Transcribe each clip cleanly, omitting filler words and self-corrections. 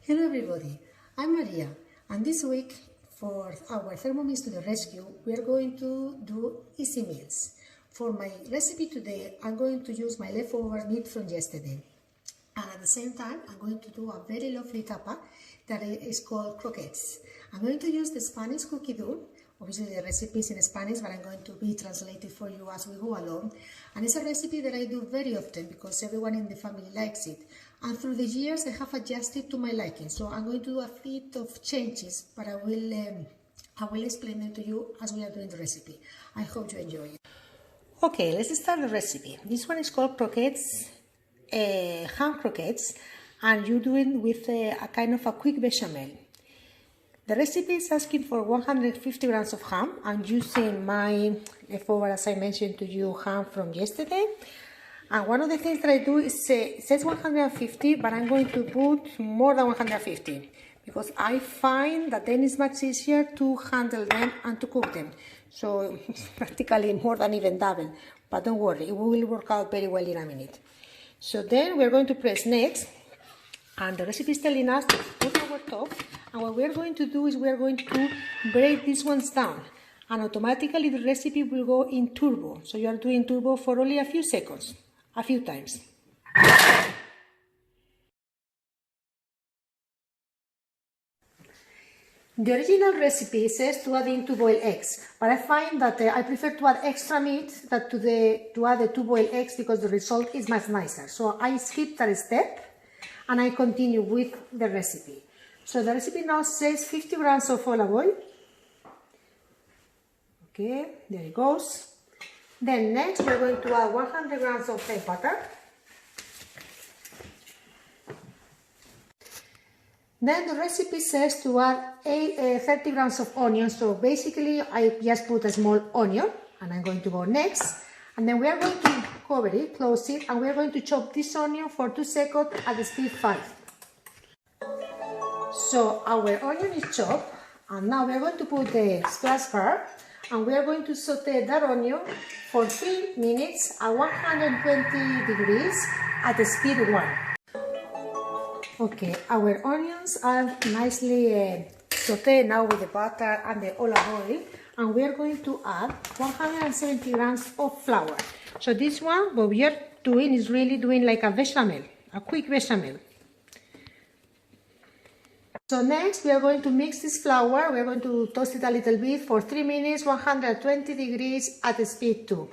Hello everybody, I'm Maria, and this week for our Thermomix to the rescue we are going to do easy meals. For my recipe today I'm going to use my leftover meat from yesterday, and at the same time I'm going to do a very lovely tapa that is called croquettes. I'm going to use the Spanish cookie dough. Obviously the recipe is in Spanish, but I'm going to be translated for you as we go along. And it's a recipe that I do very often because everyone in the family likes it. And through the years I have adjusted to my liking. So I'm going to do a bit of changes, but I will explain them to you as we are doing the recipe. I hope you enjoy it. Okay, let's start the recipe. This one is called croquettes, ham croquettes, and you do it with a kind of a quick bechamel. The recipe is asking for 150 grams of ham. I'm using my leftover, as I mentioned to you, ham from yesterday. And one of the things that I do is, it says 150, but I'm going to put more than 150 because I find that then it's much easier to handle them and to cook them. So it's practically more than even double, but don't worry, it will work out very well in a minute. So then we're going to press next. And the recipe is telling us to put our top, and what we are going to do is we are going to break these ones down, and automatically the recipe will go in turbo. So you are doing turbo for only a few seconds, a few times. The original recipe says to add in 2 boiled eggs, but I find that I prefer to add extra meat than to add the 2 boiled eggs because the result is much nicer. So I skip that step and I continue with the recipe. So the recipe now says 50 grams of olive oil. Okay, there it goes. Then next we're going to add 100 grams of egg butter. Then the recipe says to add 30 grams of onion. So basically I just put a small onion, and I'm going to go next. And then we are going to cover it, close it, and we are going to chop this onion for 2 seconds at the speed 5. So our onion is chopped, and now we are going to put the splash guard, and we are going to saute that onion for 3 minutes at 120 degrees at the speed 1. Okay, our onions are nicely sauteed now with the butter and the olive oil, and we are going to add 170 grams of flour. So this one, what we are doing is really doing like a bechamel, a quick bechamel. So next we are going to mix this flour. We are going to toast it a little bit for 3 minutes, 120 degrees at the speed 2.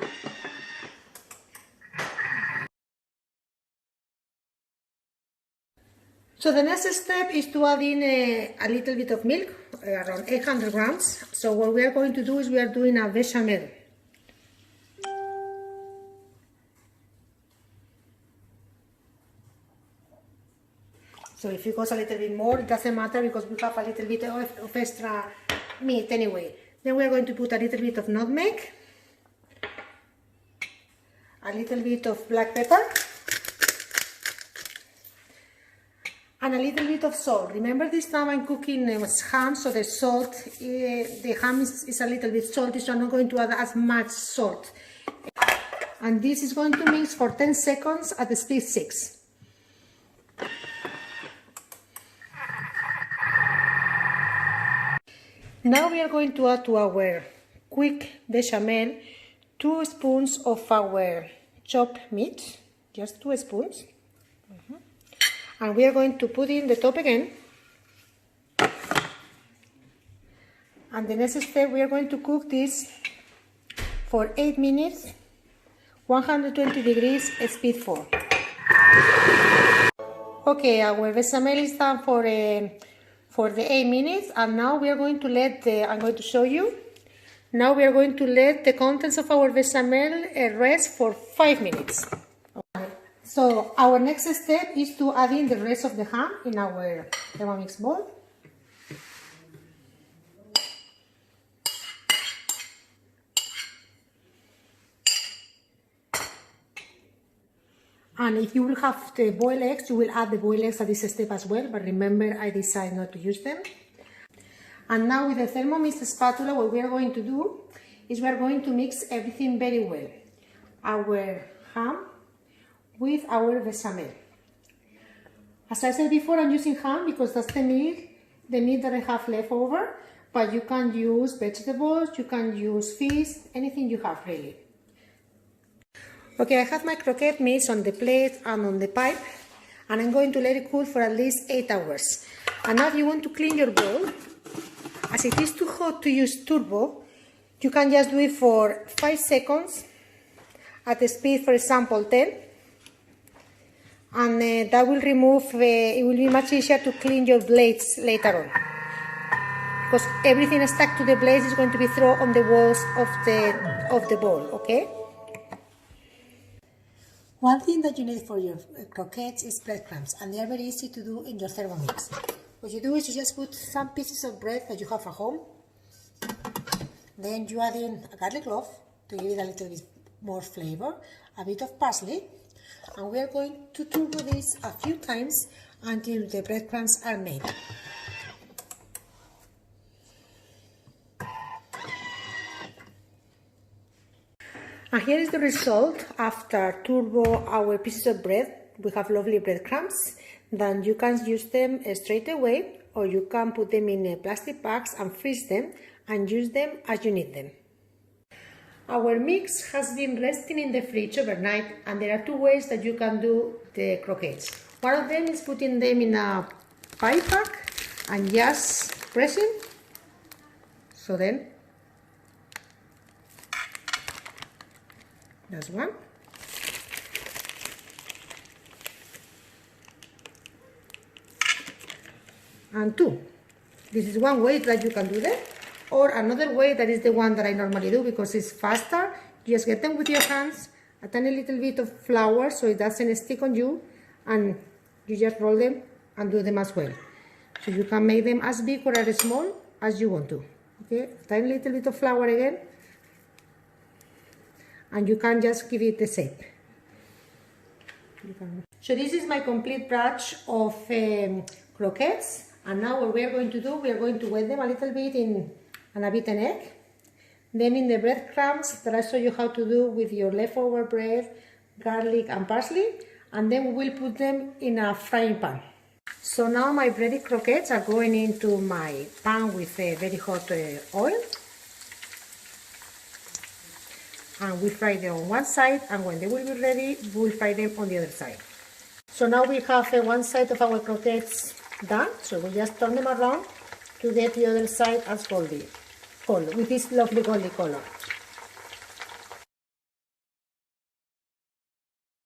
So the next step is to add in a little bit of milk, around 800 grams. So what we are going to do is we are doing a bechamel. So if it goes a little bit more, it doesn't matter because we have a little bit of extra meat anyway. Then we are going to put a little bit of nutmeg, a little bit of black pepper, and a little bit of salt. Remember, this time I'm cooking ham, so the salt, the ham is a little bit salty, so I'm not going to add as much salt. And this is going to mix for 10 seconds at the speed 6. Now we are going to add to our quick bechamel 2 spoons of our chopped meat, just 2 spoons. And we are going to put in the top again. And the next step, we are going to cook this for 8 minutes, 120 degrees, speed 4. Okay, our bechamel is done for the 8 minutes, and now we are going to let I'm going to show you. Now we are going to let the contents of our bechamel rest for 5 minutes. So our next step is to add in the rest of the ham in our Thermomix bowl. And if you will have the boiled eggs, you will add the boiled eggs at this step as well, but remember I decided not to use them. And now with the Thermomix spatula, what we are going to do is we are going to mix everything very well. Our ham with our bechamel. As I said before, I'm using ham because that's the meat that I have left over, but you can use vegetables, you can use fish, anything you have really. Okay, I have my croquette mix on the plate and on the pipe, and I'm going to let it cool for at least 8 hours. And now if you want to clean your bowl, as it is too hot to use turbo, you can just do it for 5 seconds at the speed, for example, 10. And that will remove, it will be much easier to clean your blades later on. Because everything stuck to the blades is going to be thrown on the walls of the bowl, okay? One thing that you need for your croquettes is breadcrumbs, and they are very easy to do in your Thermomix. What you do is you just put some pieces of bread that you have at home, then you add in a garlic clove to give it a little bit more flavor, a bit of parsley, and we are going to turbo this a few times until the breadcrumbs are made. And here is the result after turbo our pieces of bread. We have lovely breadcrumbs. Then you can use them straight away, or you can put them in plastic bags and freeze them and use them as you need them. Our mix has been resting in the fridge overnight, and there are 2 ways that you can do the croquettes. One of them is putting them in a pie pack and just pressing. So then, that's one. And 2. This is one way that you can do that. Or another way, that is the one that I normally do because it's faster. You just get them with your hands, a tiny little bit of flour so it doesn't stick on you, and you just roll them and do them as well. So you can make them as big or as small as you want to. Okay, tiny little bit of flour again, and you can just give it the shape. So this is my complete batch of croquettes, and now what we are going to do, we are going to wet them a little bit in a beaten egg, then in the breadcrumbs that I show you how to do with your leftover bread, garlic and parsley, and then we will put them in a frying pan. So now my bready croquettes are going into my pan with very hot oil, and we fry them on one side, and when they will be ready, we'll fry them on the other side. So now we have one side of our croquettes done, so we just turn them around to get the other side as goldy, with this lovely goldy color.